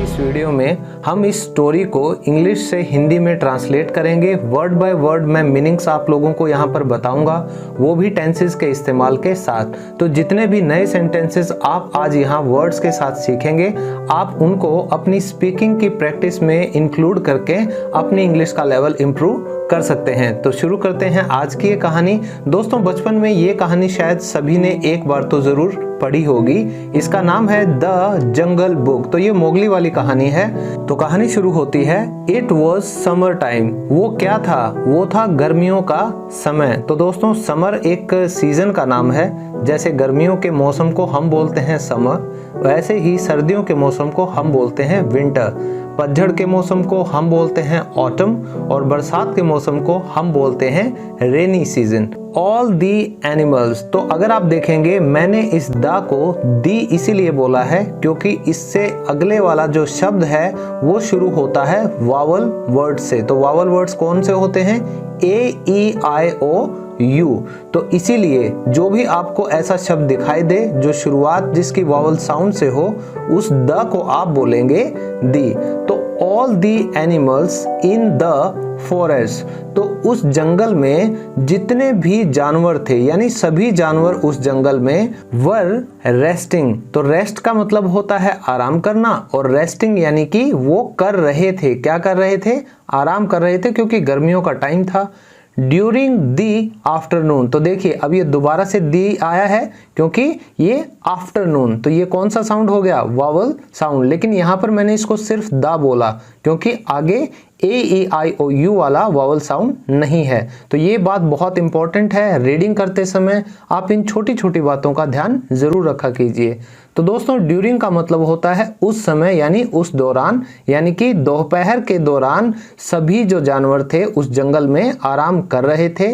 इस वीडियो में हम इस स्टोरी को इंग्लिश से हिंदी में ट्रांसलेट करेंगे। वर्ड बाय वर्ड मैं मीनिंग्स आप लोगों को यहाँ पर बताऊंगा, वो भी टेंसेस के इस्तेमाल के साथ। तो जितने भी नए सेंटेंसेस आप आज यहाँ वर्ड्स के साथ सीखेंगे, आप उनको अपनी स्पीकिंग की प्रैक्टिस में इंक्लूड करके अपनी इंग्लिश का लेवल इम्प्रूव कर सकते हैं। तो शुरू करते हैं आज की ये कहानी। दोस्तों, बचपन में ये कहानी शायद सभी ने एक बार तो जरूर पढ़ी होगी। इसका नाम है द जंगल बुक। तो ये मोगली वाली कहानी है। तो कहानी शुरू होती है, इट वॉज समर टाइम। वो क्या था? वो था गर्मियों का समय। तो दोस्तों, समर एक सीजन का नाम है। जैसे गर्मियों के मौसम को हम बोलते हैं समर, वैसे ही सर्दियों के मौसम को हम बोलते हैं विंटर। पतझड़ के मौसम को हम बोलते हैं ऑटम और बरसात के मौसम को हम बोलते हैं rainy season. All the animals. तो अगर आप देखेंगे, मैंने इस द को दी इसीलिए बोला है क्योंकि इससे अगले वाला जो शब्द है वो शुरू होता है वावल वर्ड से। तो वावल वर्ड्स कौन से होते हैं? ए, ई, आई, ओ, यू। तो इसीलिए जो भी आपको ऐसा शब्द दिखाई दे जो शुरुआत जिसकी वावल साउंड से हो, उस द को आप बोलेंगे दी। तो all the animals in the forest. तो उस जंगल में जितने भी जानवर थे, यानी सभी जानवर उस जंगल में वर रेस्टिंग। तो रेस्ट का मतलब होता है आराम करना, और रेस्टिंग यानी कि वो कर रहे थे। क्या कर रहे थे? आराम कर रहे थे, क्योंकि गर्मियों का टाइम था। During the afternoon. तो देखिए, अब ये दोबारा से दी आया है क्योंकि ये आफ्टरनून। तो ये कौन सा साउंड हो गया? Vowel sound. लेकिन यहां पर मैंने इसको सिर्फ दा बोला क्योंकि आगे ए, ई, आई, ओ, यू वाला वावल साउंड नहीं है। तो ये बात बहुत इंपॉर्टेंट है। रीडिंग करते समय आप इन छोटी छोटी बातों का ध्यान जरूर रखा कीजिए। तो दोस्तों, ड्यूरिंग का मतलब होता है उस समय, यानी उस दौरान, यानी कि दोपहर के दौरान सभी जो जानवर थे उस जंगल में आराम कर रहे थे।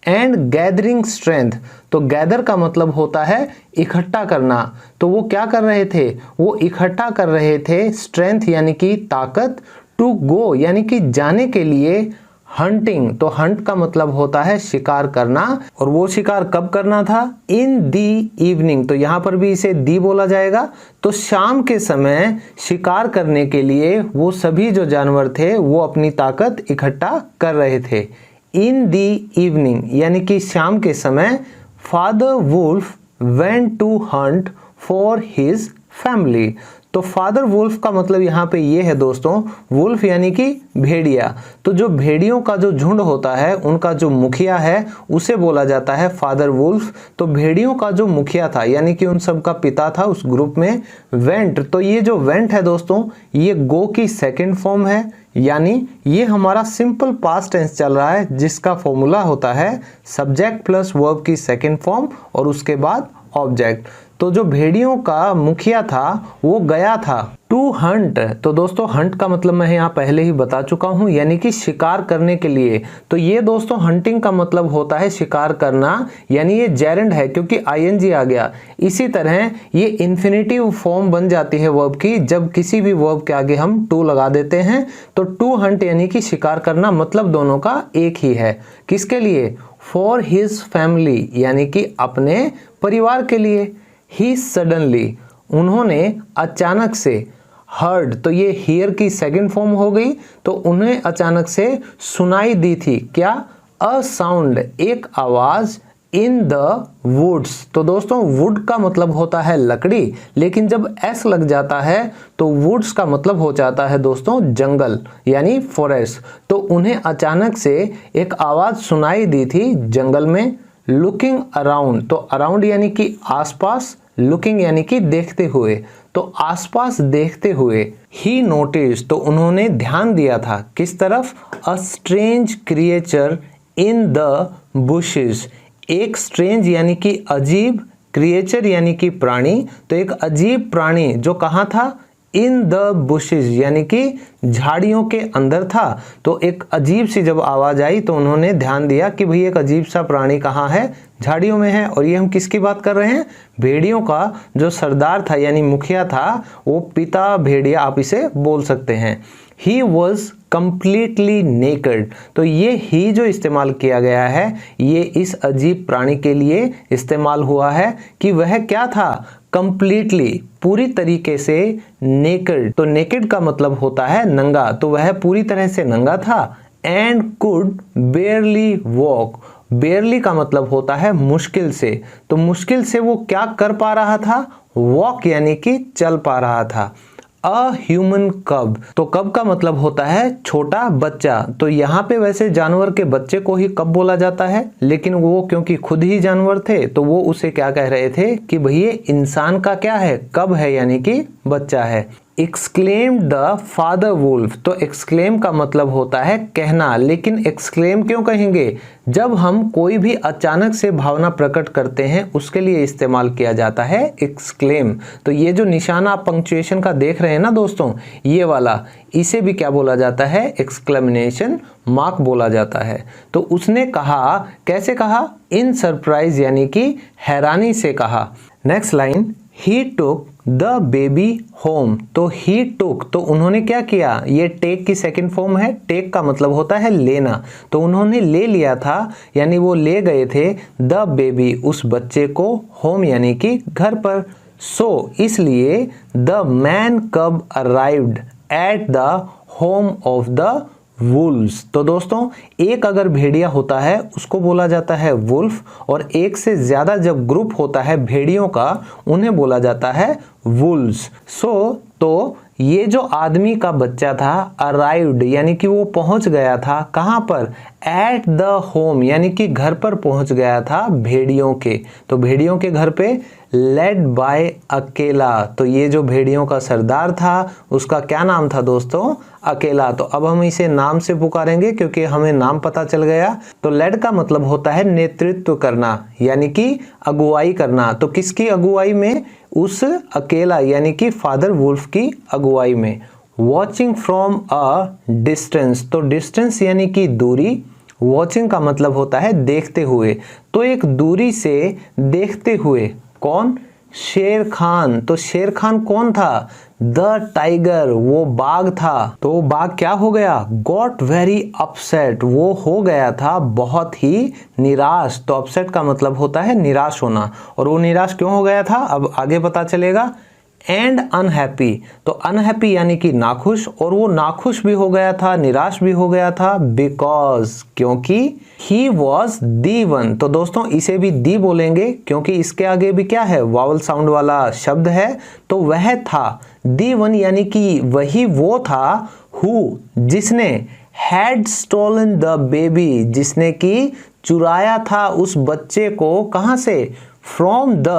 And gathering strength. तो गैदर का मतलब होता है इकट्ठा करना। तो वो क्या कर रहे थे? वो इकट्ठा कर रहे थे स्ट्रेंथ यानी कि ताकत, टू गो यानी कि जाने के लिए, हंटिंग। तो हंट का मतलब होता है शिकार करना, और वो शिकार कब करना था? इन दी इवनिंग। तो यहां पर भी इसे दी बोला जाएगा। तो शाम के समय शिकार करने के लिए वो सभी जो जानवर थे वो अपनी ताकत इकट्ठा कर रहे थे। इन दी इवनिंग यानी कि शाम के समय father wolf went to hunt for his family. तो फादर वुल्फ का मतलब यहाँ पे ये है दोस्तों, वुल्फ यानी कि भेड़िया। तो जो भेड़ियों का जो झुंड होता है, उनका जो मुखिया है उसे बोला जाता है फादर वुल्फ। तो भेड़ियों का जो मुखिया था, यानी कि उन सब का पिता था उस ग्रुप में, वेंट। तो ये जो वेंट है दोस्तों, ये गो की सेकेंड फॉर्म है, यानी ये हमारा सिंपल पास्ट टेंस चल रहा है जिसका फॉर्मूला होता है सब्जेक्ट प्लस वर्ब की सेकेंड फॉर्म और उसके बाद ऑब्जेक्ट। तो जो भेड़ियों का मुखिया था वो गया था टू हंट। तो दोस्तों, हंट का मतलब मैं यहाँ पहले ही बता चुका हूँ, यानी कि शिकार करने के लिए। तो ये दोस्तों हंटिंग का मतलब होता है शिकार करना, यानी ये जेरेंड है क्योंकि आईएनजी आ गया। इसी तरह ये इन्फिनेटिव फॉर्म बन जाती है वर्ब की जब किसी भी वर्ब के आगे हम टू लगा देते हैं। तो टू हंट यानी कि शिकार करना, मतलब दोनों का एक ही है। किसके लिए? फॉर हिज फैमिली, यानी कि अपने परिवार के लिए। ही सडनली, उन्होंने अचानक से। हर्ड, तो ये हियर की सेकंड फॉर्म हो गई। तो उन्हें अचानक से सुनाई दी थी क्या? अ साउंड, एक आवाज। In the woods. तो दोस्तों, वुड का मतलब होता है लकड़ी, लेकिन जब एस लग जाता है तो वुड्स का मतलब हो जाता है दोस्तों जंगल, यानी फॉरेस्ट। तो उन्हें अचानक से एक आवाज सुनाई दी थी जंगल में। लुकिंग अराउंड, तो अराउंड यानी कि आसपास, लुकिंग यानी कि देखते हुए। तो आसपास देखते हुए। ही नोटिस, तो उन्होंने ध्यान दिया था। किस तरफ? A strange creature in the bushes. एक स्ट्रेंज यानी कि अजीब, क्रिएचर यानी कि प्राणी। तो एक अजीब प्राणी जो कहाँ था? इन द बुशेस यानी कि झाड़ियों के अंदर था। तो एक अजीब सी जब आवाज आई तो उन्होंने ध्यान दिया कि भाई एक अजीब सा प्राणी कहाँ है? झाड़ियों में है। और ये हम किसकी बात कर रहे हैं? भेड़ियों का जो सरदार था यानी मुखिया था, वो पिता भेड़िया आप इसे बोल सकते हैं। He was completely naked. तो ये ही जो इस्तेमाल किया गया है ये इस अजीब प्राणी के लिए इस्तेमाल हुआ है कि वह क्या था, कंप्लीटली, पूरी तरीके से नेकेड। तो नेकेड का मतलब होता है नंगा, तो वह पूरी तरह से नंगा था। एंड कुड बेयरली वॉक, बेयरली का मतलब होता है मुश्किल से, तो मुश्किल से वो क्या कर पा रहा था, वॉक यानी कि चल पा रहा था। अ ह्यूमन कब, तो कब का मतलब होता है छोटा बच्चा। तो यहाँ पे वैसे जानवर के बच्चे को ही कब बोला जाता है, लेकिन वो क्योंकि खुद ही जानवर थे तो वो उसे क्या कह रहे थे कि भैया इंसान का क्या है, कब है यानी कि बच्चा है। एक्सक्लेम द फादर वुल्फ, तो एक्सक्लेम का मतलब होता है कहना, लेकिन एक्सक्लेम क्यों कहेंगे, जब हम कोई भी अचानक से भावना प्रकट करते हैं उसके लिए इस्तेमाल किया जाता है एक्सक्लेम। तो ये जो निशान आप पंक्चुएशन का देख रहे हैं ना दोस्तों, ये वाला, इसे भी क्या बोला जाता है, एक्सक्लेमेशन मार्क बोला जाता है। तो उसने कहा, कैसे कहा, इन सरप्राइज यानी कि हैरानी से कहा। Next line, he took the baby home, तो ही टुक, तो उन्होंने क्या किया, ये टेक की सेकंड फॉर्म है। टेक का मतलब होता है लेना, तो उन्होंने ले लिया था यानी वो ले गए थे द बेबी, उस बच्चे को, होम यानी कि घर पर। सो इसलिए द मैन कब arrived at the home of the Wolves. तो दोस्तों एक अगर भेड़िया होता है उसको बोला जाता है वुल्फ, और एक से ज्यादा जब ग्रुप होता है भेड़ियों का उन्हें बोला जाता है वुल्व्स। तो ये जो आदमी का बच्चा था अराइव्ड यानी कि वो पहुंच गया था कहां पर, एट द होम यानी कि घर पर पहुंच गया था भेड़ियों के। तो भेड़ियों के घर पे, लेड बाय अकेला, तो ये जो भेड़ियों का सरदार था उसका क्या नाम था दोस्तों, अकेला। तो अब हम इसे नाम से पुकारेंगे क्योंकि हमें नाम पता चल गया। तो लेड का मतलब होता है नेतृत्व करना यानी कि अगुवाई करना, तो किसकी अगुवाई में, उस अकेला यानी कि फादर वुल्फ की अगुवाई में। वॉचिंग फ्रॉम अ डिस्टेंस, तो डिस्टेंस यानी कि दूरी, वॉचिंग का मतलब होता है देखते हुए, तो एक दूरी से देखते हुए। कौन, शेर खान, तो शेर खान कौन था, द टाइगर, वो बाघ था। तो बाघ क्या हो गया, गॉट वेरी अपसेट, वो हो गया था बहुत ही निराश। तो अपसेट का मतलब होता है निराश होना, और वो निराश क्यों हो गया था अब आगे पता चलेगा। एंड अनहैप्पी, तो अनहैप्पी यानी कि नाखुश, और वो नाखुश भी हो गया था, निराश भी हो गया था, बिकॉज, क्योंकि ही वॉज दी वन। तो दोस्तों इसे भी दी बोलेंगे क्योंकि इसके आगे भी क्या है, वावल साउंड वाला शब्द है, तो वह था दी वन यानी कि वही वो था, हु जिसने, हैड स्टोलन द बेबी, जिसने कि चुराया था उस बच्चे को, कहां से, फ्रॉम द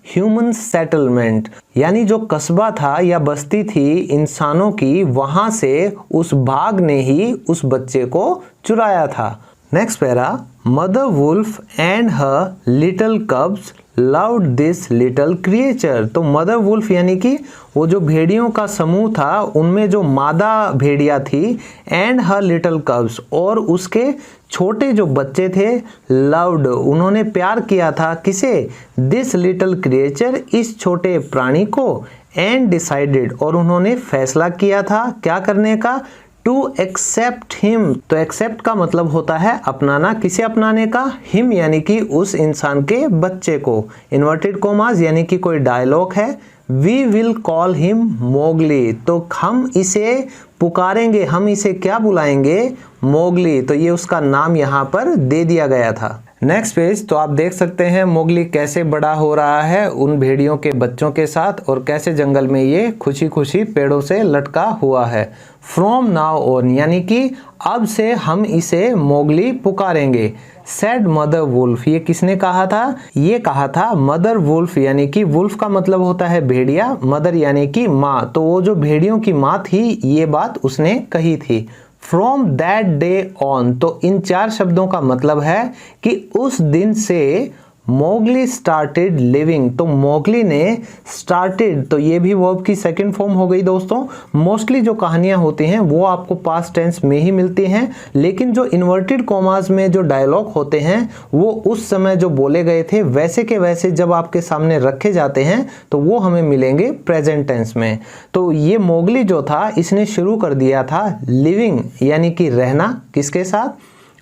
ह्यूमन सेटलमेंट, यानी जो कस्बा था या बस्ती थी इंसानों की, वहां से उस बाघ ने ही उस बच्चे को चुराया था। Next para, mother wolf and her little cubs loved this little creature. तो मदर वुल्फ यानी कि वो जो भेड़ियों का समूह था उनमें जो मादा भेड़िया थी, एंड हर लिटिल कब्स, और उसके छोटे जो बच्चे थे, लव्ड, उन्होंने प्यार किया था किसे, दिस लिटिल क्रिएचर, इस छोटे प्राणी को, एंड डिसाइडेड, और उन्होंने फैसला किया था क्या करने का, टू एक्सेप्ट हिम। तो एक्सेप्ट का मतलब होता है अपनाना, किसे अपनाने का, हिम यानी कि उस इंसान के बच्चे को। इन्वर्टेड कोमास यानी कि कोई डायलॉग है, we will call him Mowgli, तो हम इसे पुकारेंगे, हम इसे क्या बुलाएंगे, मोगली। तो ये उसका नाम यहाँ पर दे दिया गया था। नेक्स्ट पेज, तो आप देख सकते हैं मोगली कैसे बड़ा हो रहा है उन भेड़ियों के बच्चों के साथ, और कैसे जंगल में ये खुशी खुशी पेड़ों से लटका हुआ है। फ्रॉम नाउ ऑन यानी कि अब से हम इसे मोगली पुकारेंगे। सेड मदर वुल्फ, ये किसने कहा था, ये कहा था मदर वुल्फ, यानी कि वुल्फ का मतलब होता है भेड़िया, मदर यानी कि माँ, तो वो जो भेड़ियों की माँ थी ये बात उसने कही थी। फ्रॉम दैट डे ऑन, तो इन चार शब्दों का मतलब है कि उस दिन से मोगली स्टार्टेड लिविंग, तो मोगली ने स्टार्टेड, तो ये भी वर्ब की सेकंड फॉर्म हो गई दोस्तों। मोस्टली जो कहानियां होती हैं वो आपको पास्ट टेंस में ही मिलती हैं, लेकिन जो इन्वर्टेड कॉमास में जो डायलॉग होते हैं वो उस समय जो बोले गए थे वैसे के वैसे जब आपके सामने रखे जाते हैं तो वो हमें मिलेंगे प्रेजेंट टेंस में। तो ये मोगली जो था इसने शुरू कर दिया था लिविंग यानी कि रहना, किसके साथ?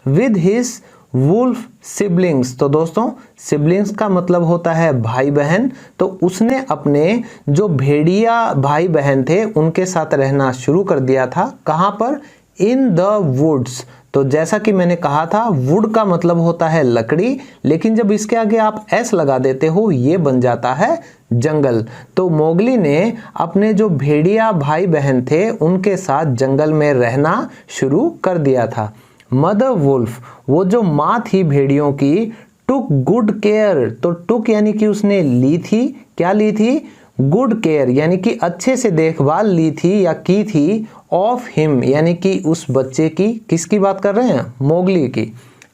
With his wolf siblings. तो दोस्तों सिबलिंग्स का मतलब होता है भाई बहन, तो उसने अपने जो भेड़िया भाई बहन थे उनके साथ रहना शुरू कर दिया था। कहाँ पर? In the woods. तो जैसा कि मैंने कहा था वुड का मतलब होता है लकड़ी, लेकिन जब इसके आगे आप एस लगा देते हो ये बन जाता है जंगल। तो मोगली ने अपने जो भेड़िया भाई बहन थे उनके साथ जंगल में रहना शुरू कर दिया था। मदर वुल्फ, वो जो माँ थी भेड़ियों की, टुक गुड केयर, तो टुक यानी कि उसने ली थी, क्या ली थी? गुड केयर यानी कि अच्छे से देखभाल ली थी या की थी, ऑफ हिम यानी कि उस बच्चे की, किसकी बात कर रहे हैं? मोगली की।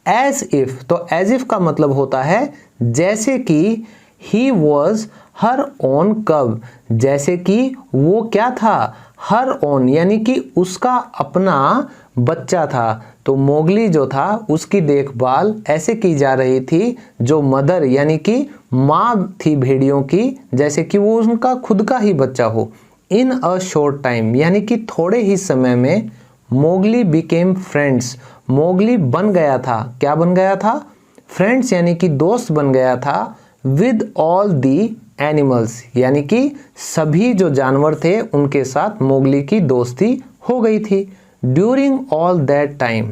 एज इफ, तो एज इफ का मतलब होता है जैसे कि, ही वॉज हर ओन कब, जैसे कि वो क्या था? हर ओन यानी कि उसका अपना बच्चा था। तो मोगली जो था उसकी देखभाल ऐसे की जा रही थी जो मदर यानी कि माँ थी भेड़ियों की, जैसे कि वो उनका खुद का ही बच्चा हो। इन अ शॉर्ट टाइम यानी कि थोड़े ही समय में, मोगली बिकेम फ्रेंड्स, मोगली बन गया था, क्या बन गया था? फ्रेंड्स यानी कि दोस्त बन गया था, विद ऑल दी एनिमल्स यानी कि सभी जो जानवर थे उनके साथ मोगली की दोस्ती हो गई थी। ड्यूरिंग ऑल दैट टाइम,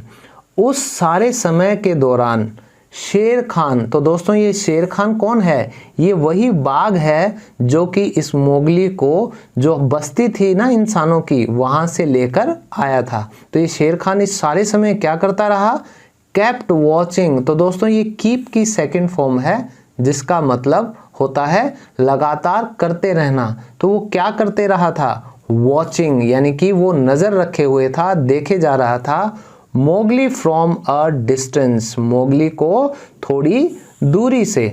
उस सारे समय के दौरान, शेर खान, तो दोस्तों ये शेर खान कौन है? ये वही बाघ है जो कि इस मोगली को जो बस्ती थी ना इंसानों की वहां से लेकर आया था। तो ये शेर खान इस सारे समय क्या करता रहा? केप्ट वॉचिंग, तो दोस्तों ये कीप की सेकंड फॉर्म है जिसका मतलब होता है लगातार करते रहना। तो वो क्या करते रहा था? वॉचिंग यानी कि वो नजर रखे हुए था, देखे जा रहा था। Mowgli from a distance, Mowgli को थोड़ी दूरी से।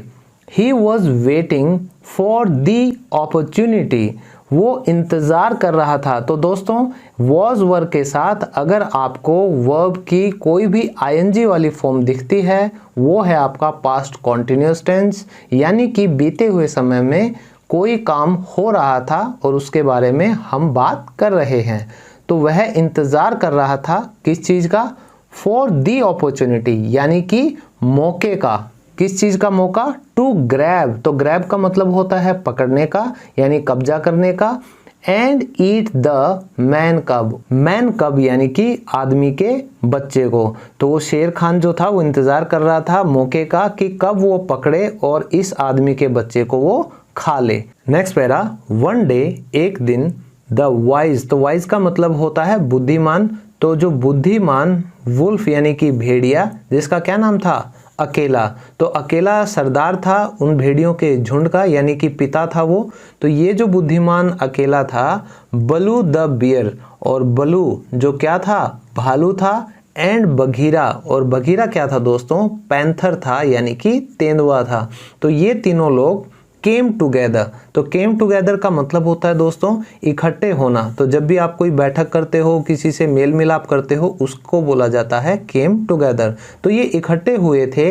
He was waiting for the opportunity, वो इंतजार कर रहा था। तो दोस्तों वॉज वर्ब के साथ अगर आपको वर्ब की कोई भी आईएनजी वाली फॉर्म दिखती है वो है आपका पास्ट कॉन्टिन्यूअस टेंस, यानी कि बीते हुए समय में कोई काम हो रहा था और उसके बारे में हम बात कर रहे हैं। तो वह इंतजार कर रहा था किस चीज का? फॉर दी अपॉर्चुनिटी यानी कि मौके का। किस चीज का मौका? टू ग्रैब, तो ग्रैब का मतलब होता है पकड़ने का यानी कब्जा करने का। एंड ईट द मैन कब, मैन कब यानी कि आदमी के बच्चे को। तो वो शेर खान जो था वो इंतजार कर रहा था मौके का कि कब वो पकड़े और इस आदमी के बच्चे को वो खा ले। नेक्स्ट पैरा, वन डे, एक दिन, द वाइज, तो वाइज का मतलब होता है बुद्धिमान। तो जो बुद्धिमान वुल्फ यानी कि भेड़िया, जिसका क्या नाम था? अकेला, तो अकेला सरदार था उन भेड़ियों के झुंड का यानी कि पिता था वो। तो ये जो बुद्धिमान अकेला था, बलू द बियर, और बलू जो क्या था? भालू था। एंड बघीरा, और बघीरा क्या था दोस्तों? पैंथर था यानी कि तेंदुआ था। तो ये तीनों लोग केम टुगेदर, तो केम टुगेदर का मतलब होता है दोस्तों इकट्ठे होना। तो जब भी आप कोई बैठक करते हो, किसी से मेल मिलाप करते हो, उसको बोला जाता है केम टुगेदर। तो ये इकट्ठे हुए थे।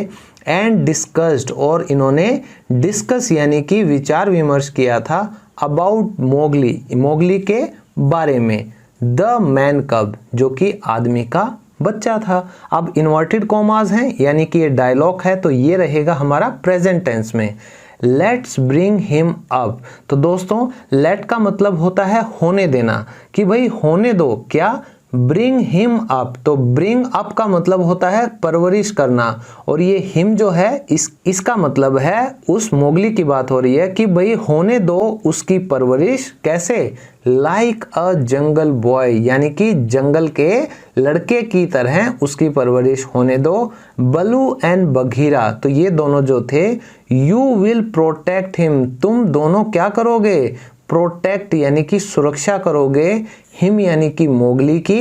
एंड डिस्कस्ड, और इन्होंने डिस्कस यानी कि विचार विमर्श किया था अबाउट मोगली, मोगली के बारे में। द मैन कब, जो कि आदमी का बच्चा था। अब इन्वर्टेड कॉमास हैं यानी कि ये डायलॉग है, तो ये रहेगा हमारा प्रेजेंट टेंस में। लेट्स ब्रिंग हिम अप, तो दोस्तों लेट का मतलब होता है होने देना, कि भाई होने दो। क्या? ब्रिंग हिम अप, तो ब्रिंग अप का मतलब होता है परवरिश करना, और ये हिम जो है इसका मतलब है उस मोगली की बात हो रही है कि भाई होने दो उसकी परवरिश। कैसे? लाइक अ जंगल बॉय, यानी कि जंगल के लड़के की तरह उसकी परवरिश होने दो। बलू एंड बघीरा, तो ये दोनों जो थे, यू विल प्रोटेक्ट हिम, तुम दोनों क्या करोगे? प्रोटेक्ट यानी कि सुरक्षा करोगे, हिम यानी कि मोगली की,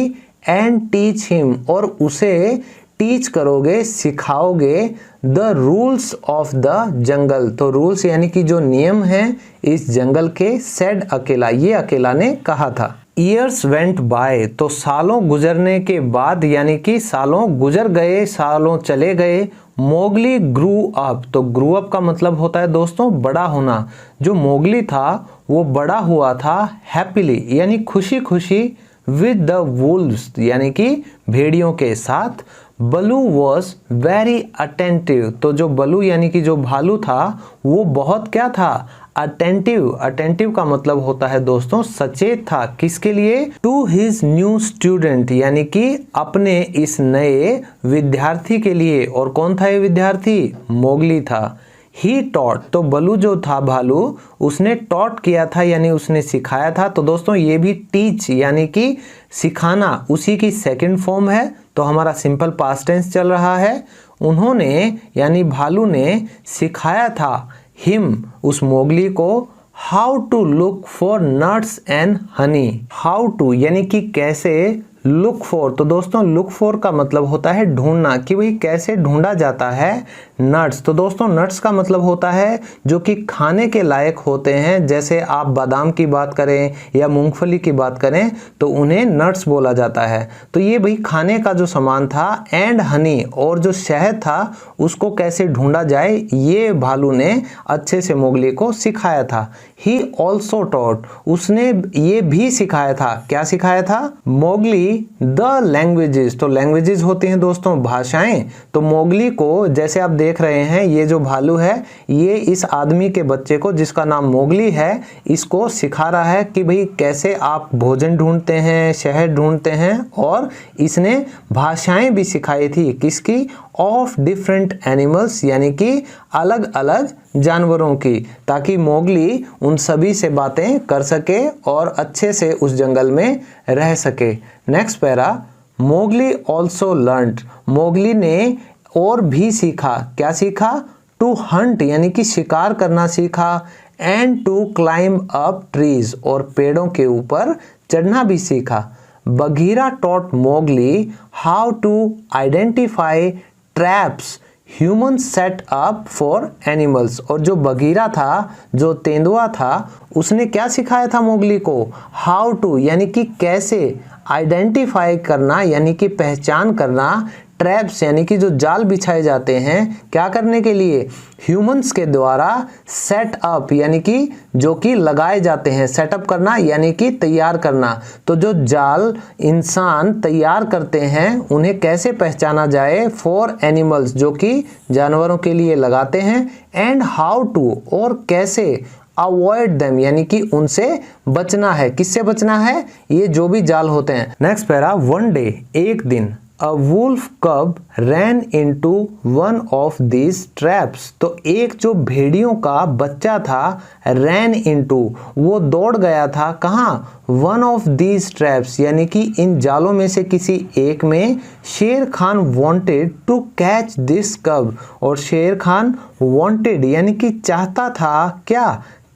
एंड टीच हिम, और उसे टीच करोगे, सिखाओगे, the rules of the jungle. तो रूल्स यानी कि जो नियम हैं इस जंगल के, सेड अकेला, ये अकेला ने कहा था। ईयर्स वेंट बाय, तो सालों गुजरने के बाद यानी कि सालों गुजर गए, सालों चले गए। मोगली ग्रू अप, तो ग्रू अप का मतलब होता है दोस्तों बड़ा होना। जो मोगली था वो बड़ा हुआ था हैप्पीली यानी खुशी खुशी, विद द वुल्व्स यानी कि भेड़ियों के साथ। बलू वॉज वेरी अटेंटिव, तो जो बलू यानी कि जो भालू था वो बहुत क्या था, अटेंटिव। अटेंटिव का मतलब होता है दोस्तों सचेत था, किसके लिए, टू हिज न्यू स्टूडेंट यानी कि अपने इस नए विद्यार्थी के लिए। और कौन था ये विद्यार्थी, मोगली था। ही टॉट, तो बलू जो था भालू उसने टॉट किया था यानी उसने सिखाया था। तो दोस्तों ये भी टीच यानी कि सिखाना, उसी की सेकंड फॉर्म है। तो हमारा सिंपल पास्ट टेंस चल रहा है। उन्होंने यानी भालू ने सिखाया था हिम, उस मोगली को, how to look for nuts and honey. How to यानी कि कैसे, लुक फॉर, तो दोस्तों लुक फॉर का मतलब होता है ढूंढना, कि भाई कैसे ढूंढा जाता है नट्स। तो दोस्तों नट्स का मतलब होता है जो कि खाने के लायक होते हैं। जैसे आप बादाम की बात करें या मूंगफली की बात करें तो उन्हें नट्स बोला जाता है। तो ये भाई खाने का जो सामान था, एंड हनी, और जो शहद था उसको कैसे ढूंढा जाए ये भालू ने अच्छे से मोगली को सिखाया था। ही ऑल्सो टॉट, उसने ये भी सिखाया था, क्या सिखाया था, मोगली द लैंग्वेजेस। तो लैंग्वेजेस होती हैं दोस्तों भाषाएं। तो मोगली को, जैसे आप देख रहे हैं ये जो भालू है ये इस आदमी के बच्चे को जिसका नाम मोगली है इसको सिखा रहा है कि भाई कैसे आप भोजन ढूंढते हैं, शहद ढूंढते हैं। और इसने भाषाएं भी सिखाई थी, किसकी, ऑफ डिफरेंट एनिमल्स यानी कि अलग अलग जानवरों की, ताकि मोगली उन सभी से बातें कर सके और अच्छे से उस जंगल में रह सके। Next para, Mowgli also learned, Mowgli ने और भी सीखा, क्या सीखा, टू हंट यानी कि शिकार करना सीखा, and to climb up trees, और पेड़ों के ऊपर चढ़ना भी सीखा। Bagheera taught Mowgli how to identify traps human set up for animals, और जो बगीरा था, जो तेंदुआ था, उसने क्या सिखाया था मोगली को, हाउ टू यानी कि कैसे, आइडेंटिफाई करना यानी कि पहचान करना, ट्रैप्स यानी कि जो जाल बिछाए जाते हैं, क्या करने के लिए, ह्यूमंस के द्वारा, सेट अप यानी कि जो कि लगाए जाते हैं, सेटअप करना यानी कि तैयार करना। तो जो जाल इंसान तैयार करते हैं उन्हें कैसे पहचाना जाए, फॉर एनिमल्स जो कि जानवरों के लिए लगाते हैं, एंड हाउ टू और कैसे, अवॉइड देम यानी कि उनसे बचना है, किससे बचना है, ये जो भी जाल होते हैं। नेक्स्ट पैरा, वन डे, एक दिन, A wolf cub ran into one of these traps, तो एक जो भेड़ियों का बच्चा था, ran into, वो दौड़ गया था कहाँ, one of these traps यानी कि इन जालों में से किसी एक में। शेर Khan wanted to catch this cub, और शेर खान wanted यानी कि चाहता था क्या,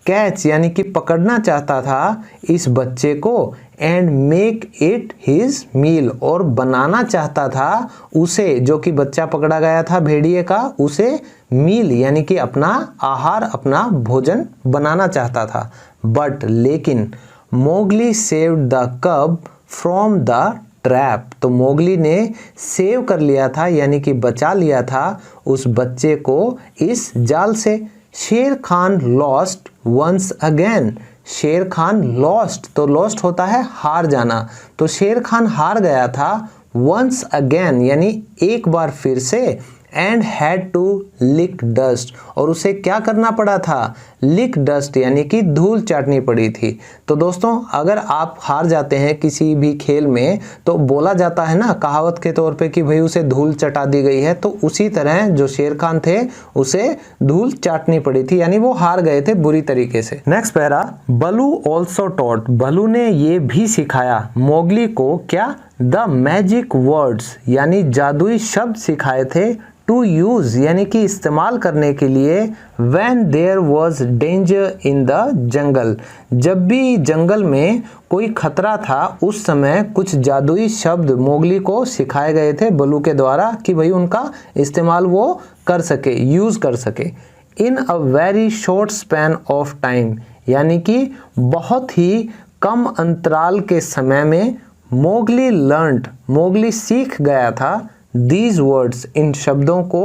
कैच यानी कि पकड़ना चाहता था इस बच्चे को, and make it his meal, और बनाना चाहता था उसे, जो कि बच्चा पकड़ा गया था भेड़िए का, उसे मील यानी कि अपना आहार, अपना भोजन बनाना चाहता था। बट लेकिन मोगली सेव्ड द कब फ्रॉम द ट्रैप, तो मोगली ने सेव कर लिया था यानी कि बचा लिया था उस बच्चे को इस जाल से। शेर खान लॉस्ट वंस अगेन, शेर खान लॉस्ट, तो लॉस्ट होता है हार जाना, तो शेर खान हार गया था, वंस अगेन यानी एक बार फिर से, and had to lick dust, और उसे क्या करना पड़ा था, लिक डस्ट यानी कि धूल चाटनी पड़ी थी। तो दोस्तों अगर आप हार जाते हैं किसी भी खेल में तो बोला जाता है ना कहावत के तौर पे कि भाई उसे धूल चटा दी गई है, तो उसी तरह जो शेर खान थे उसे धूल चाटनी पड़ी थी यानी वो हार गए थे बुरी तरीके से। नेक्स्ट पैरा, बलू ऑल्सो टॉट, बलू ने ये भी सिखाया मोगली को क्या, द मैजिक वर्ड्स यानी जादुई शब्द सिखाए थे, टू यूज यानी कि इस्तेमाल करने के लिए, when there was danger in the jungle. जब भी जंगल में कोई खतरा था उस समय कुछ जादुई शब्द मोगली को सिखाए गए थे बलू के द्वारा कि भाई उनका इस्तेमाल वो कर सके, यूज़ कर सके। In a very short span of time, यानी कि बहुत ही कम अंतराल के समय में मोगली सीख गया था दीज वर्ड्स, इन शब्दों को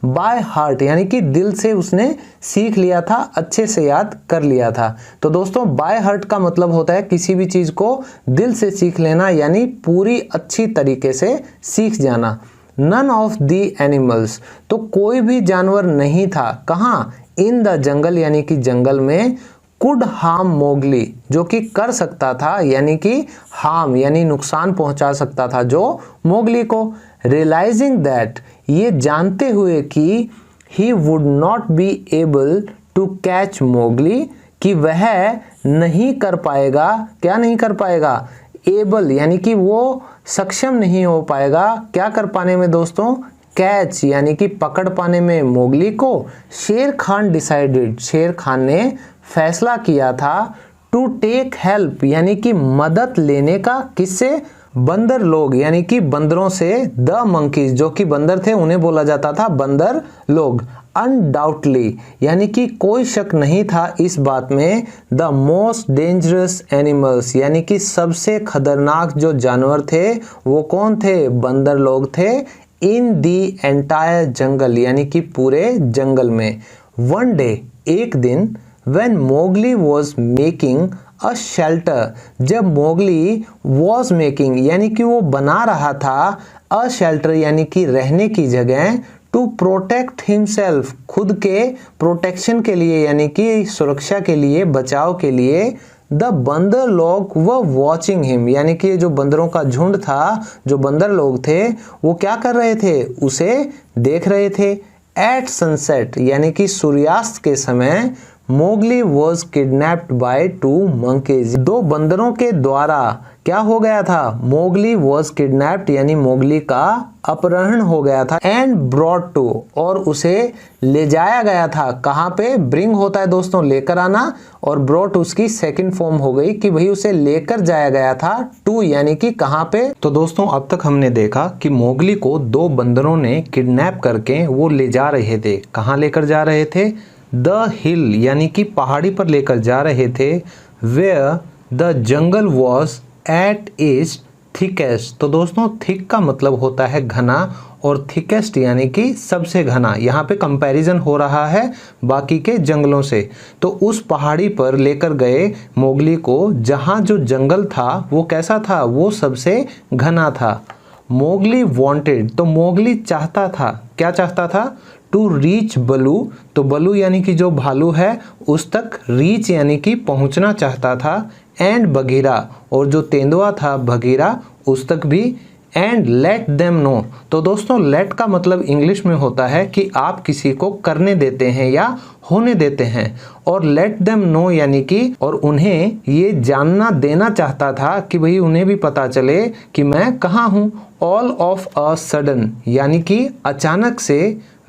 बाय हार्ट, यानी कि दिल से उसने सीख लिया था, अच्छे से याद कर लिया था। तो दोस्तों बाय हार्ट का मतलब होता है किसी भी चीज़ को दिल से सीख लेना, यानी पूरी अच्छी तरीके से सीख जाना। नन ऑफ दी एनिमल्स, तो कोई भी जानवर नहीं था, कहाँ, इन द जंगल, यानी कि जंगल में, कुड हार्म मोगली, जो कि कर सकता था, यानी कि हार्म यानी नुकसान पहुंचा सकता था जो मोगली को। रियलाइजिंग दैट, ये जानते हुए कि he would not be able to catch Mowgli, कि वह नहीं कर पाएगा, क्या नहीं कर पाएगा, एबल यानी कि वो सक्षम नहीं हो पाएगा, क्या कर पाने में दोस्तों, कैच यानी कि पकड़ पाने में मोगली को। शेर खान डिसाइडेड, शेर खान ने फैसला किया था, टू टेक हेल्प यानी कि मदद लेने का, किससे, बंदर लोग यानी कि बंदरों से, द मंकीज, जो कि बंदर थे उन्हें बोला जाता था बंदर लोग। अनडाउटली यानी कि कोई शक नहीं था इस बात में, द मोस्ट डेंजरस एनिमल्स यानी कि सबसे खतरनाक जो जानवर थे वो कौन थे, बंदर लोग थे। इन दी एंटायर जंगल यानी कि पूरे जंगल में। वन डे, एक दिन, when Mowgli was making a shelter, जब मोगली was making यानी कि वो बना रहा था, a shelter यानी कि रहने की जगह, to protect himself खुद के प्रोटेक्शन के लिए यानी कि सुरक्षा के लिए, बचाव के लिए, द बंदर लोग व वॉचिंग हिम यानी कि जो बंदरों का झुंड था, जो बंदर लोग थे वो क्या कर रहे थे, उसे देख रहे थे। एट सनसेट यानी कि सूर्यास्त के समय, Mowgli was kidnapped by two monkeys, दो बंदरों के द्वारा क्या हो गया था, मोगली वॉज किडनैप्ड यानी मोगली का अपहरण हो गया था, एंड ब्रॉट टू, और उसे ले जाया गया था, कहाँ पे, ब्रिंग होता है दोस्तों लेकर आना, और ब्रॉट उसकी सेकंड फॉर्म हो गई कि भाई उसे लेकर जाया गया था, टू यानी कि कहाँ पे। तो दोस्तों अब तक हमने देखा कि मोगली को दो बंदरों ने किडनैप करके वो ले जा रहे थे, कहाँ लेकर जा रहे थे, द हिल यानी कि पहाड़ी पर लेकर जा रहे थे, where the jungle was at its thickest. तो दोस्तों थिक का मतलब होता है घना, और थिकेस्ट यानी कि सबसे घना, यहाँ पे कंपैरिजन हो रहा है बाकी के जंगलों से। तो उस पहाड़ी पर लेकर गए मोगली को, जहाँ जो जंगल था वो कैसा था, वो सबसे घना था। मोगली वांटेड, तो मोगली चाहता था, क्या चाहता था, टू रीच बलू, तो बलू यानी कि जो भालू है उस तक, रीच यानी कि पहुंचना चाहता था, एंड बघीरा, और जो तेंदुआ था बघीरा उस तक भी, एंड लेट देम नो। तो दोस्तों लेट का मतलब इंग्लिश में होता है कि आप किसी को करने देते हैं या होने देते हैं, और लेट देम नो यानी कि, और उन्हें ये जानना देना चाहता था कि भाई उन्हें भी पता चले कि मैं कहाँ हूँ। ऑल ऑफ अ सडन यानी कि अचानक से,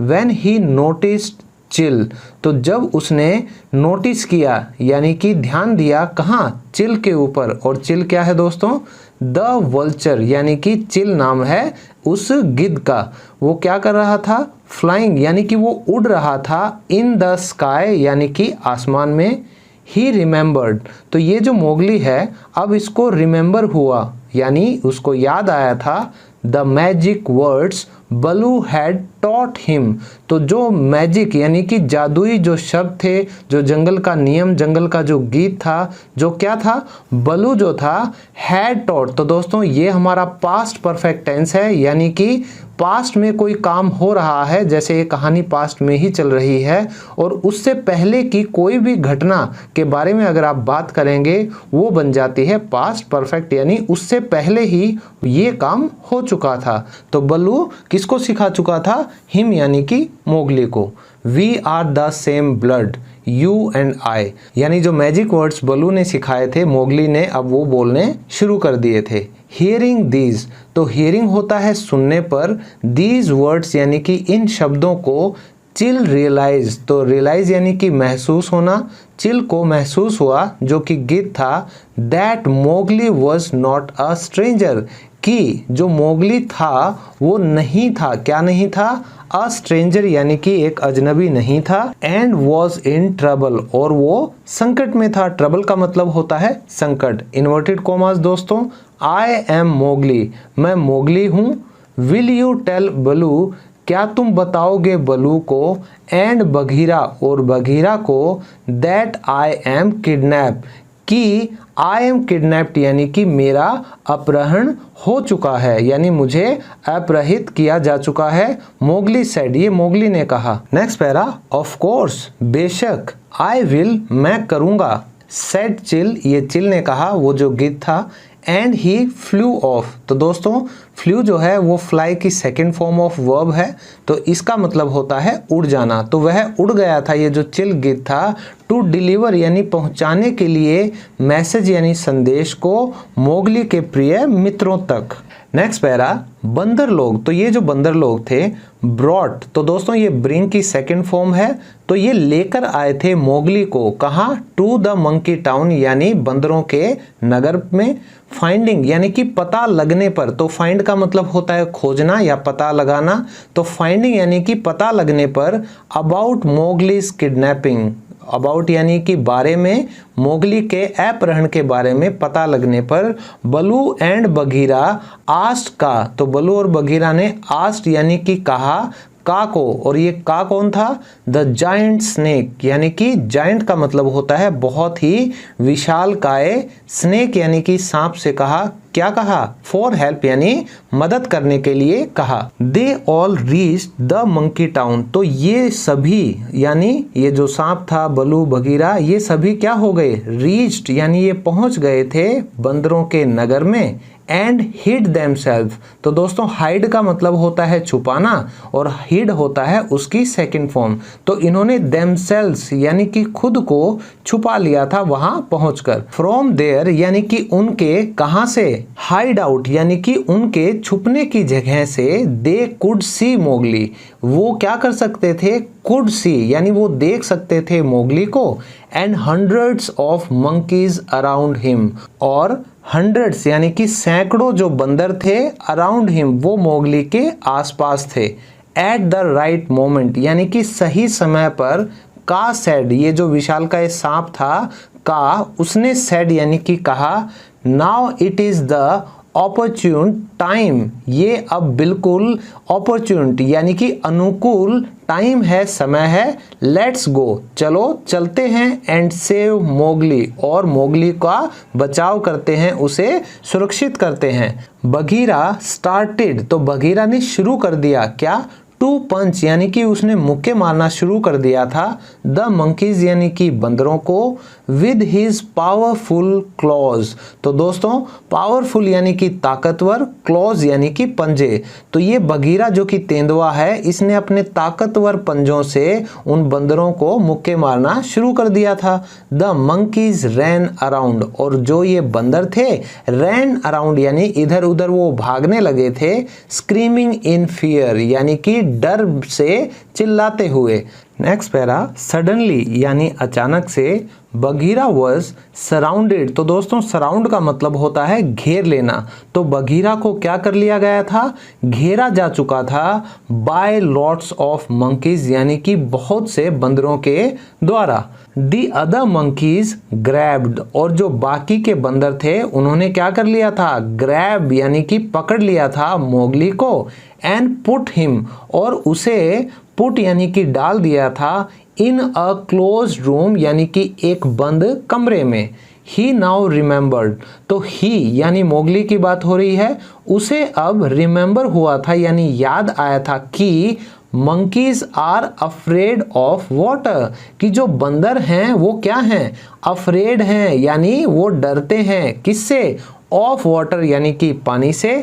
when he noticed चिल, तो जब उसने नोटिस किया यानी कि ध्यान दिया, कहाँ, चिल के ऊपर, और चिल क्या है दोस्तों, द वल्चर यानी कि चिल नाम है उस गिद्ध का, वो क्या कर रहा था, फ्लाइंग यानी कि वो उड़ रहा था, इन द स्काई यानी कि आसमान में। ही रिमेंबर्ड, तो ये जो मोगली है अब इसको रिमेंबर हुआ यानी उसको याद आया था, the magic words Baloo had taught him, तो जो मैजिक यानी कि जादुई जो शब्द थे, जो जंगल का नियम, जंगल का जो गीत था, जो क्या था, बलू जो था, हैड टॉट, तो दोस्तों ये हमारा पास्ट परफेक्ट टेंस है, यानी कि पास्ट में कोई काम हो रहा है, जैसे ये कहानी पास्ट में ही चल रही है, और उससे पहले की कोई भी घटना के बारे में अगर आप बात करेंगे वो बन जाती है पास्ट परफेक्ट, यानी उससे पहले ही ये काम हो चुका था। तो बलू किसको सिखा चुका था, हिम यानी कि मोगली को। We are the same blood you and I, यानी जो मैजिक वर्ड्स बलू ने सिखाए थे मोगली ने अब वो बोलने शुरू कर दिए थे। हियरिंग दीज, तो हियरिंग होता है सुनने पर, दीज वर्ड्स यानी कि इन शब्दों को, चिल रियलाइज, तो रियलाइज यानी कि महसूस होना, चिल को महसूस हुआ जो कि गिद्ध था, that Mowgli was not a stranger, कि जो मोगली था वो नहीं था, क्या नहीं था, अ स्ट्रेंजर यानी कि एक अजनबी नहीं था, एंड वॉज इन ट्रबल, और वो संकट में था। ट्रबल का मतलब होता है संकट। इन्वर्टेड कॉमास दोस्तों, आई एम मोगली, मैं मोगली हूँ, विल यू टेल बलू, क्या तुम बताओगे बलू को, एंड बघीरा, और बघीरा को, दैट आई एम किडनैप, कि आई एम किडनैप्ड यानी कि मेरा अपहरण हो चुका है, यानी मुझे अपहरित किया जा चुका है। मोगली सेड, ये मोगली ने कहा। नेक्स्ट पैरा, ऑफ कोर्स, बेशक, आई विल, मैं करूंगा, सेड चिल, ये चिल ने कहा, वो जो गिद्ध था, एंड ही फ्लू ऑफ, तो दोस्तों फ्लू जो है वो फ्लाई की सेकेंड फॉर्म ऑफ वर्ब है, तो इसका मतलब होता है उड़ जाना। तो वह उड़ गया था, ये जो चिल गिद्ध था, टू डिलीवर यानी पहुंचाने के लिए, मैसेज यानी संदेश को, मोगली के प्रिय मित्रों तक। नेक्स्ट पैरा, बंदर लोग, तो ये जो बंदर लोग थे, ब्रॉट, तो दोस्तों ये ब्रिंग की सेकंड फॉर्म है, तो ये लेकर आए थे मोगली को, कहाँ, टू द मंकी टाउन यानी बंदरों के नगर में, फाइंडिंग यानी कि पता लगने पर, तो फाइंड का मतलब होता है खोजना या पता लगाना, तो फाइंडिंग यानी कि पता लगने पर, अबाउट मोगलीज किडनैपिंग, अबाउट यानी कि बारे में, मोगली के अपहरण के बारे में पता लगने पर, बलू एंड बघीरा आस्ट का, तो बलू और बघीरा ने आस्ट यानी कि कहा, का को, और ये का कौन था, द जायंट स्नेक, यानी कि जायंट का मतलब होता है बहुत ही विशाल काय, स्नेक यानी कि सांप से कहा, क्या कहा, फॉर हेल्प यानी मदद करने के लिए कहा। They all reach the monkey town, तो ये सभी यानी ये जो सांप था, बलू बघीरा, ये सभी क्या हो गए, रीच्ड यानी ये पहुंच गए थे बंदरों के नगर में, एंड हिड देमसेल्फ, तो दोस्तों हाइड का मतलब होता है छुपाना और हिड होता है उसकी सेकंड फॉर्म, तो इन्होंने देमसेल्व्स यानी कि खुद को छुपा लिया था वहां पहुंचकर। फ्रॉम देयर यानी कि उनके, कहां से, हाइड आउट यानी कि उनके छुपने की जगह से, दे कुड सी मोगली, वो क्या कर सकते थे, कुड सी यानी वो देख सकते थे मोगली को, and hundreds of monkeys around him, और हंड्रेड्स यानी कि सैकड़ों जो बंदर थे, अराउंड हिम वो मोगली के आसपास थे, एट द राइट मोमेंट यानी कि सही समय पर, का सेड, ये जो विशाल का सांप था, का उसने सेड यानी कि कहा, now it is the opportune time, ये अब बिल्कुल अपॉर्चुनिटी यानी कि अनुकूल टाइम है, समय है, लेट्स गो, चलो चलते हैं, एंड सेव मोगली, और मोगली का बचाव करते हैं, उसे सुरक्षित करते हैं। बघीरा स्टार्टेड, तो बघीरा ने शुरू कर दिया, क्या, टू पंच यानी कि उसने मुक्के मारना शुरू कर दिया था, द मंकीज यानी कि बंदरों को, विद हिज पावरफुल क्लॉज, तो दोस्तों पावरफुल यानी कि ताकतवर, क्लॉज यानी कि पंजे, तो ये बघीरा जो कि तेंदुआ है, इसने अपने ताकतवर पंजों से उन बंदरों को मुक्के मारना शुरू कर दिया था। द मंकीज रैन अराउंड, और जो ये बंदर थे, रैन अराउंड यानी इधर उधर वो भागने लगे थे, स्क्रीमिंग इन फियर यानी कि डर से चिल्लाते हुए। नेक्स्ट पैरा, सडनली यानी अचानक से, बघीरा वॉज सराउंडेड, तो दोस्तों सराउंड का मतलब होता है घेर लेना, तो बघीरा को क्या कर लिया गया था, घेरा जा चुका था, बाय लॉट्स ऑफ मंकीज यानी कि बहुत से बंदरों के द्वारा। दी अदर मंकीज ग्रैब्ड, और जो बाकी के बंदर थे उन्होंने क्या कर लिया था, ग्रैब यानी कि पकड़ लिया था मोगली को, एंड पुट हिम, और उसे पुट यानी कि डाल दिया था, इन अ क्लोज रूम यानी कि एक बंद कमरे में। ही नाउ रिमेंबर्ड, तो ही यानी मोगली की बात हो रही है, उसे अब रिमेंबर हुआ था यानी याद आया था कि monkeys are afraid of water, कि जो बंदर हैं वो क्या हैं, अफ्रेड हैं यानी वो डरते हैं, किससे, ऑफ वाटर यानी कि पानी से,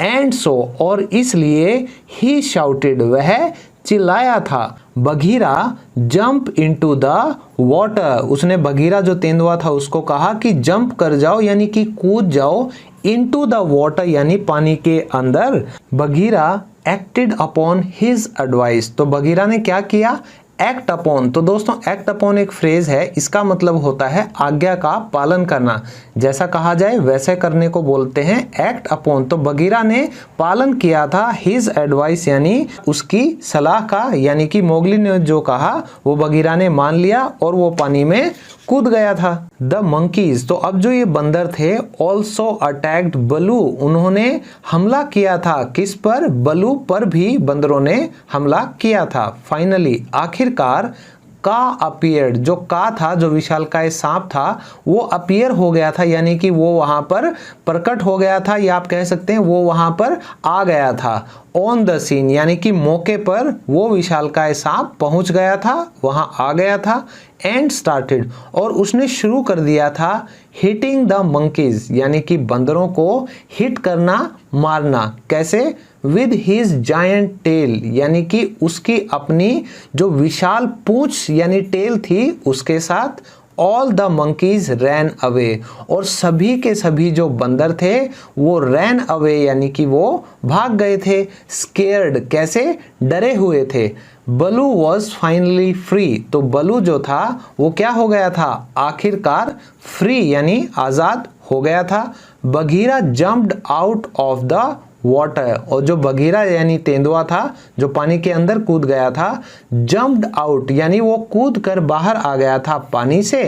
एंड सो, और इसलिए ही शाउटेड, वह चिल्लाया था, Bagheera jump into the water, उसने बघीरा जो तेंदुआ था उसको कहा कि जंप कर जाओ यानी कि कूद जाओ, इनटू द वाटर यानी पानी के अंदर। Bagheera acted upon his advice. तो बगीरा ने क्या किया? Act upon. तो दोस्तों एक्ट अपॉन एक फ्रेज है, इसका मतलब होता है आज्ञा का पालन करना, जैसा कहा जाए वैसे करने को बोलते हैं एक्ट अपॉन। तो बगीरा ने पालन किया था हिज एडवाइस यानी उसकी सलाह का, यानी कि मोगली ने जो कहा वो बगीरा ने मान लिया और वो पानी में कूद गया था। द मंकीज, तो अब जो ये बंदर थे, ऑल्सो अटैक्ड बलू, उन्होंने हमला किया था किस पर? बलू पर भी बंदरों ने हमला किया था। फाइनली, आखिरकार, का अपीयर्ड, जो का था, जो विशालकाय सांप था, वो अपीयर हो गया था, यानी कि वो वहां पर प्रकट हो गया था, या आप कह सकते हैं वो वहां पर आ गया था। ऑन द सीन, यानी कि मौके पर वो विशालकाय सांप पहुंच गया था, वहां आ गया था। एंड स्टार्टेड, और उसने शुरू कर दिया था हिटिंग द मंकीज, यानी कि बंदरों को हिट करना, मारना। कैसे? विद हिज जायंट टेल, यानी कि उसकी अपनी जो विशाल पूंछ यानी टेल थी उसके साथ। All the monkeys ran away, और सभी के सभी जो बंदर थे वो रैन अवे यानी कि वो भाग गए थे। स्केयर्ड, कैसे? डरे हुए थे। बलू वॉज फाइनली फ्री, तो बलू जो था वो क्या हो गया था? आखिरकार फ्री यानी आजाद हो गया था। Bagheera jumped out of the water, और जो बगीरा यानी तेंदुआ था जो पानी के अंदर कूद गया था, जम्प्ड आउट यानी वो कूद कर बाहर आ गया था पानी से।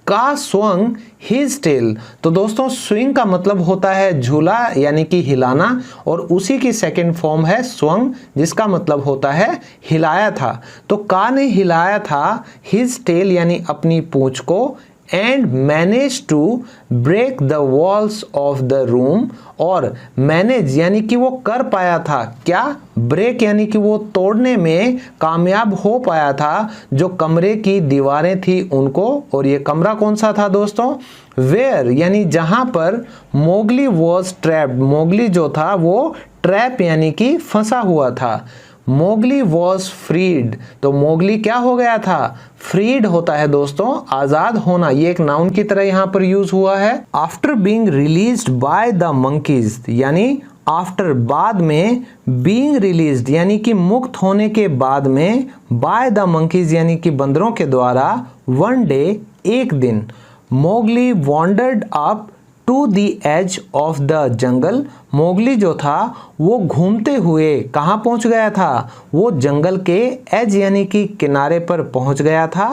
का स्वंग हिज टेल, तो दोस्तों स्विंग का मतलब होता है झूला यानी कि हिलाना, और उसी की सेकंड फॉर्म है स्वंग जिसका मतलब होता है हिलाया था। तो का ने हिलाया था हिज टेल यानी अपनी पूंछ को, and manage to break the walls of the room, और मैनेज यानी कि वो कर पाया था क्या? ब्रेक यानी कि वो तोड़ने में कामयाब हो पाया था जो कमरे की दीवारें थी उनको। और ये कमरा कौन सा था दोस्तों? वेयर यानी जहां पर मोगली वॉज ट्रैप्ड, मोगली जो था वो ट्रैप यानी कि फंसा हुआ था। मोगली वॉज फ्रीड, तो मोगली क्या हो गया था? फ्रीड होता है दोस्तों आजाद होना, ये एक नाउन की तरह यहाँ पर यूज हुआ है। After being released by the monkeys, यानी आफ्टर बाद में, बीइंग रिलीज्ड यानी कि मुक्त होने के बाद में, बाय द मंकीज यानी कि बंदरों के द्वारा, वन डे एक दिन, Mowgli wandered up to the edge of the jungle, Mowgli जो था वो घूमते हुए कहाँ पहुंच गया था? वो जंगल के एज यानी कि किनारे पर पहुंच गया था।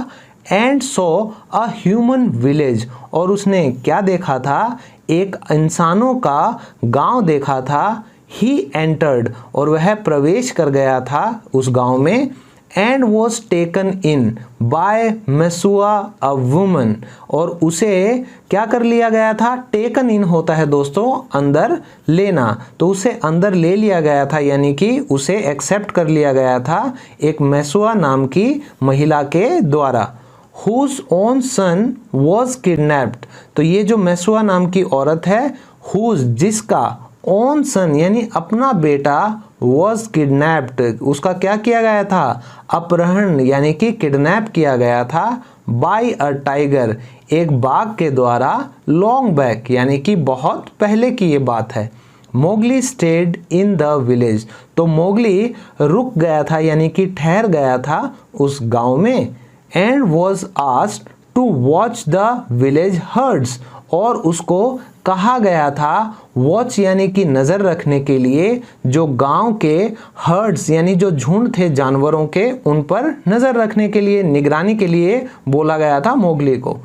And so a human village, और उसने क्या देखा था? एक इंसानों का गांव देखा था। ही एंटर्ड, और वह प्रवेश कर गया था उस गांव में। And was taken in by मेसुआ a woman, और उसे क्या कर लिया गया था? टेकन इन होता है दोस्तों अंदर लेना, तो उसे अंदर ले लिया गया था यानी कि उसे एक्सेप्ट कर लिया गया था एक मेसुआ नाम की महिला के द्वारा। Whose own son was kidnapped, तो ये जो मेसुआ नाम की औरत है, हुज जिसका, ओन सन यानी अपना बेटा, वॉज किडनैप्ड उसका क्या किया गया था? अपहरण यानी कि किडनैप किया गया था। बाय अ टाइगर, एक बाघ के द्वारा। लॉन्ग बैक यानी कि बहुत पहले की ये बात है। Mowgli stayed in the village, तो मोगली रुक गया था यानी कि ठहर गया था उस गांव में। And was asked to watch the village herds, और उसको कहा गया था वॉच यानी कि नजर रखने के लिए जो गांव के हर्ड्स यानी जो झुंड थे जानवरों के, उन पर नजर रखने के लिए, निगरानी के लिए बोला गया था मोगली को।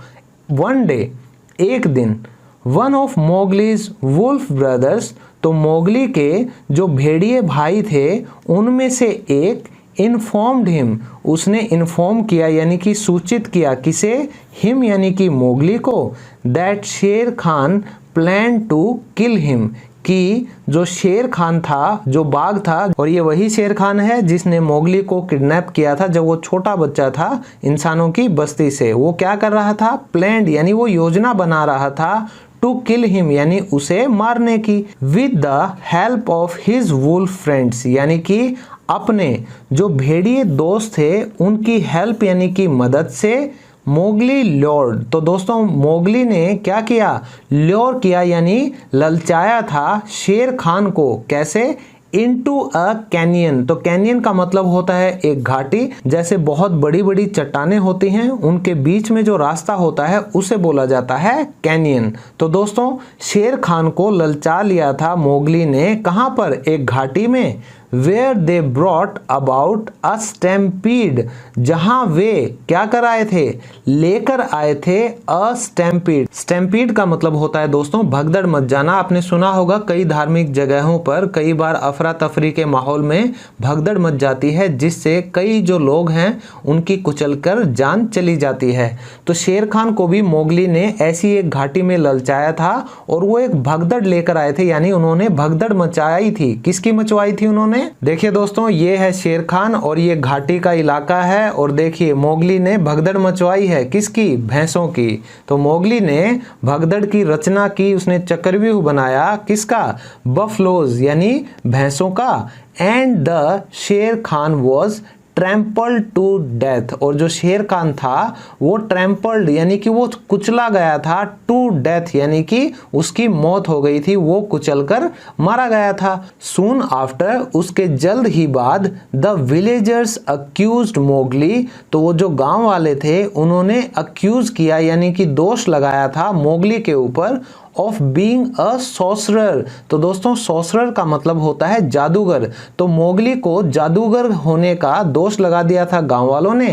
वन डे एक दिन, वन ऑफ मोगलीज वुल्फ ब्रदर्स, तो मोगली के जो भेड़िए भाई थे उनमें से एक, इन्फॉर्म्ड हिम, उसने इन्फॉर्म किया यानी कि सूचित किया, किसे? हिम यानी कि मोगली को, that Shere Khan plan to kill him, कि जो शेर खान था, जो बाघ था, और ये वही शेर खान है जिसने मोगली को किडनैप किया था जब वो छोटा बच्चा था इंसानों की बस्ती से। वो क्या कर रहा था? प्लान्ड यानी वो योजना बना रहा था, टू किल हिम यानी उसे मारने की। With the help of his wolf friends, यानी कि अपने जो भेड़िए दोस्त थे उनकी हेल्प यानी कि मदद से। मोगली ल्योर्ड, तो दोस्तों मोगली ने क्या किया? ल्योर किया यानी ललचाया था शेर खान को, कैसे? Into a canyon. तो कैनियन का मतलब होता है एक घाटी, जैसे बहुत बड़ी बड़ी चट्टानें होती हैं उनके बीच में जो रास्ता होता है उसे बोला जाता है कैनियन। तो दोस्तों शेर खान को ललचा लिया था मोगली ने, कहां पर, एक घाटी में, where they brought about a stampede, जहां वे क्या कर आए थे, लेकर आए थे अ स्टैम्पीड। स्टैम्पीड का मतलब होता है दोस्तों भगदड़ मच जाना। आपने सुना होगा कई धार्मिक जगहों पर कई बार अफरा तफरी के माहौल में भगदड़ मच जाती है, जिससे कई जो लोग हैं उनकी कुचलकर जान चली जाती है। तो शेर खान को भी मोगली ने ऐसी एक घाटी में ललचाया था और वो एक भगदड़ लेकर आए थे, यानी उन्होंने भगदड़ मचाई थी। किसकी मचवाई थी उन्होंने? देखिए दोस्तों ये है शेर खान और ये घाटी का इलाका है, और देखिए मोगली ने भगदड़ मचवाई है किसकी, भैंसों की। तो मोगली ने भगदड़ की रचना की, उसने चक्रव्यूह बनाया किसका, बफलोज यानी भैंसों का। And the Shere Khan was trampled to death, और जो शेर खान था वो ट्रैम्पल्ड यानी कि वो कुचला गया था, टू डेथ यानी कि उसकी मौत हो गई थी, वो कुचलकर मारा गया था। सून आफ्टर, उसके जल्द ही बाद, द विलेजर्स अक्यूज्ड मोगली, तो वो जो गांव वाले थे उन्होंने अक्यूज किया यानी कि दोष लगाया था मोगली के ऊपर, ऑफ बीइंग अ सॉर्सरर। तो दोस्तों सॉर्सरर का मतलब होता है जादूगर, तो मोगली को जादूगर होने का दोष लगा दिया था गांव वालों ने।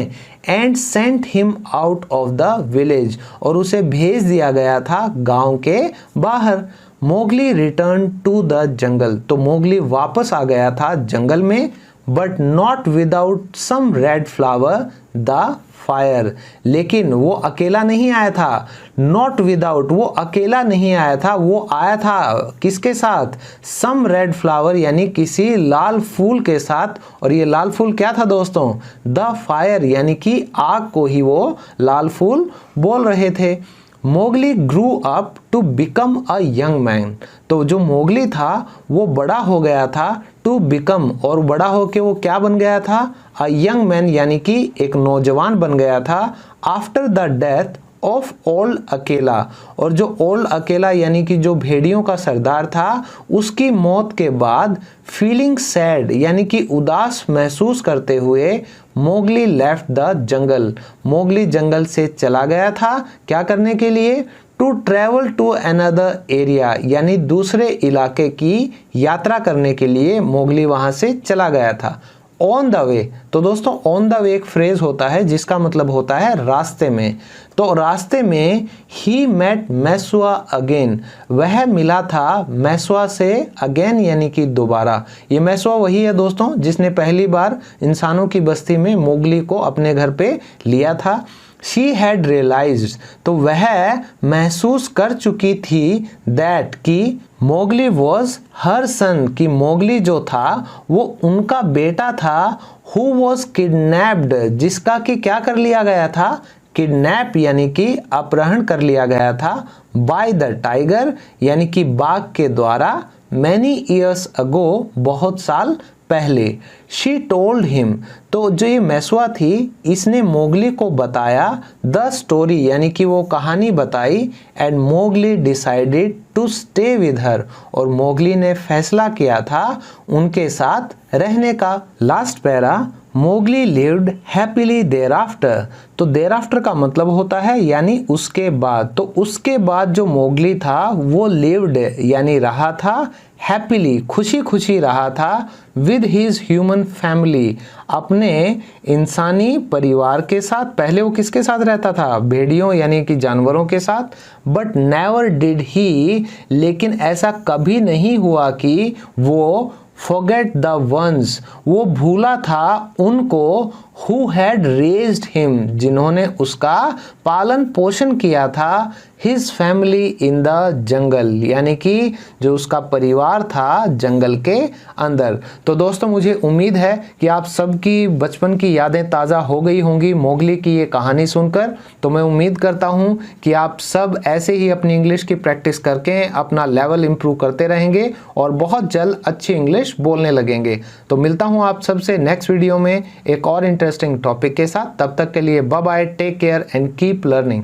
And sent him out of the village, और उसे भेज दिया गया था गांव के बाहर। Mowgli return to the jungle, तो मोगली वापस आ गया था जंगल में, but not without some red flower the fire, लेकिन वो अकेला नहीं आया था। नॉट विदाउट, वो अकेला नहीं आया था, वो आया था किसके साथ, सम रेड फ्लावर यानी किसी लाल फूल के साथ। और ये लाल फूल क्या था दोस्तों, द फायर यानी कि आग को ही वो लाल फूल बोल रहे थे। Mowgli grew up to become a young man, तो जो मोगली था वो बड़ा हो गया था, टू बिकम, और बड़ा होके वो क्या बन गया था, अ यंग मैन यानी कि एक नौजवान बन गया था। After the death of old अकेला, और जो ओल्ड अकेला यानी कि जो भेड़ियों का सरदार था उसकी मौत के बाद, फीलिंग सैड यानी कि उदास महसूस करते हुए, Mowgli left the jungle, Mowgli जंगल से चला गया था क्या करने के लिए, to travel to another area यानी दूसरे इलाके की यात्रा करने के लिए मोगली वहां से चला गया था। ऑन द वे, तो दोस्तों ऑन द वे एक फ्रेज होता है जिसका मतलब होता है रास्ते में। तो रास्ते में ही मेट मैसुआ अगेन, वह मिला था मैसुआ से, अगेन यानी कि दोबारा। ये मैसुआ वही है दोस्तों जिसने पहली बार इंसानों की बस्ती में मोगली को अपने घर पे लिया था। She had realized, तो वह महसूस कर चुकी थी, दैट कि मोगली वॉज हर सन, कि मोगली जो था वो उनका बेटा था, हु वॉज किडनैप्ड, जिसका कि क्या कर लिया गया था, किडनैप यानी कि अपहरण कर लिया गया था, बाय द टाइगर यानी कि बाघ के द्वारा, मैनी ईयर्स अगो, बहुत साल पहले। शी टोल्ड हिम, तो जो ये मैसुआ थी इसने मोगली को बताया, द स्टोरी यानी कि वो कहानी बताई, and Mowgli decided to stay with her, और मोगली ने फैसला किया था उनके साथ रहने का। Last para, Mowgli lived happily thereafter, तो देयर आफ्टर का मतलब होता है यानी उसके बाद। तो उसके बाद जो मोगली था वो लिव्ड यानी रहा था, हैप्पीली खुशी खुशी रहा था, विद हिज ह्यूमन फैमिली, अपने इंसानी परिवार के साथ। पहले वो किसके साथ रहता था, भेड़ियों यानी कि जानवरों के साथ। बट नेवर डिड ही, लेकिन ऐसा कभी नहीं हुआ कि वो forget the ones, वो भूला था उनको, who had raised him, जिन्होंने उसका पालन पोषण किया था, his family in the jungle, यानी कि जो उसका परिवार था जंगल के अंदर। तो दोस्तों मुझे उम्मीद है कि आप सबकी बचपन की यादें ताज़ा हो गई होंगी मोगली की ये कहानी सुनकर। तो मैं उम्मीद करता हूँ कि आप सब ऐसे ही अपनी इंग्लिश की प्रैक्टिस करके अपना लेवल इम्प्रूव करते रहेंगे और बहुत जल्द अच्छी इंग्लिश बोलने लगेंगे। तो मिलता हूँ आप सबसे नेक्स्ट वीडियो में एक और इंटरेस्टिंग टॉपिक के साथ। तब तक के लिए bye bye, take care and keep learning.